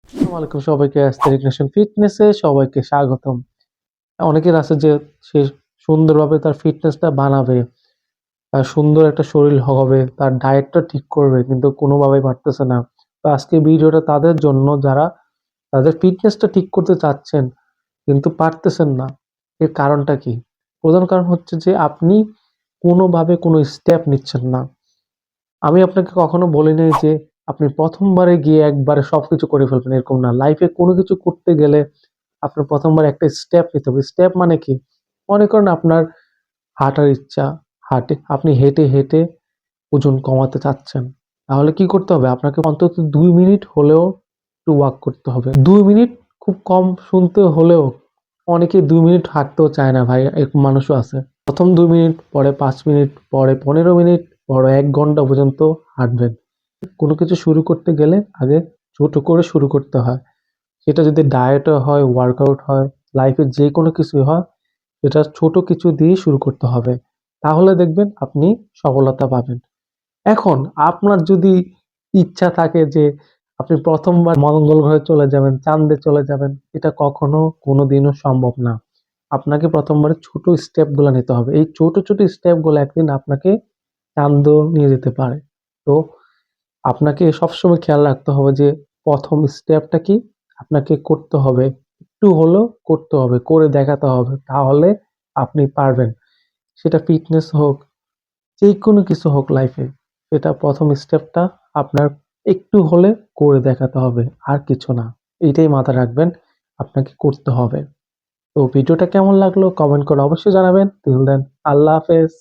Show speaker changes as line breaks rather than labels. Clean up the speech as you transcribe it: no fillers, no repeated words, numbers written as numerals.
আসসালামু আলাইকুম সবাইকে অ্যাস্থেটিক নেশন ফিটনেসে সবাইকে স্বাগতম। অনেকের আছে যে সে সুন্দরভাবে তার ফিটনেসটা বানাবে, তার সুন্দর একটা শরীর হবে, তার ডায়েটটা ঠিক করবে কিন্তু কোনোভাবেই পারতেছে না। তো আজকে ভিডিওটা তাদের জন্য যারা তাদের ফিটনেসটা ঠিক করতে চাচ্ছেন কিন্তু পারতেছেন না। এর কারণটা কি? প্রধান কারণ হচ্ছে যে আপনি কোনোভাবে কোনো স্টেপ নিচ্ছেন না। আমি আপনাকে কখনো বলি নাই যে আপনি প্রথমবারে গিয়ে একবারে সবকিছু করে ফেলবেন, এরকম না। লাইফে কোনো কিছু করতে গেলে আপনার প্রথমবার একটা স্টেপ নিতে হবে। স্টেপ মানে কি? মনে করেন আপনার হাঁটার ইচ্ছা, আপনি হেঁটে হেঁটে ওজন কমাতে চাচ্ছেন। তাহলে কি করতে হবে? আপনাকে অন্তত 2 মিনিট হলেও একটু ওয়াক করতে হবে। 2 মিনিট খুব কম শুনতে হলেও অনেকে 2 মিনিট হাঁটতেও চায় না ভাই, এরকম মানুষও আছে। প্রথম 2 মিনিট, পরে 5 মিনিট, পরে 15 মিনিট, পরে 1 ঘন্টা পর্যন্ত হাঁটবেন। কোনো কিছু শুরু করতে গেলে আগে ছোট করে শুরু করতে হয়। সেটা যদি ডায়েটও হয়, ওয়ার্কআউট হয়, লাইফে যে কোনো কিছুই হয়, এটা ছোট কিছু দিয়ে শুরু করতে হবে। তাহলে দেখবেন আপনি সফলতা পাবেন। এখন আপনার যদি ইচ্ছা থাকে যে আপনি প্রথমবার মঙ্গল গ্রহে চলে যাবেন, চাঁদে চলে যাবেন, এটা কখনো কোনোদিনও সম্ভব না। আপনাকে প্রথমবারে ছোট স্টেপগুলো নিতে হবে। এই ছোট ছোট স্টেপগুলো একদিন আপনাকে চাঁদেও নিয়ে যেতে পারে। তো আপনাকে সবসময় খেয়াল রাখতে হবে যে প্রথম স্টেপটা কি আপনাকে করতে হবে, একটু হলেও করতে হবে, করে দেখাতে হবে, তাহলে আপনি পারবেন। সেটা ফিটনেস হোক, যে কোনো কিছু হোক লাইফে, সেটা প্রথম স্টেপটা আপনার একটু হলে করে দেখাতে হবে, আর কিছু না। এইটাই মাথায় রাখবেন, আপনাকে করতে হবে। তো ভিডিওটা কেমন লাগলো কমেন্ট করে অবশ্যই জানাবেন। টিল দেন, আল্লাহ হাফেজ।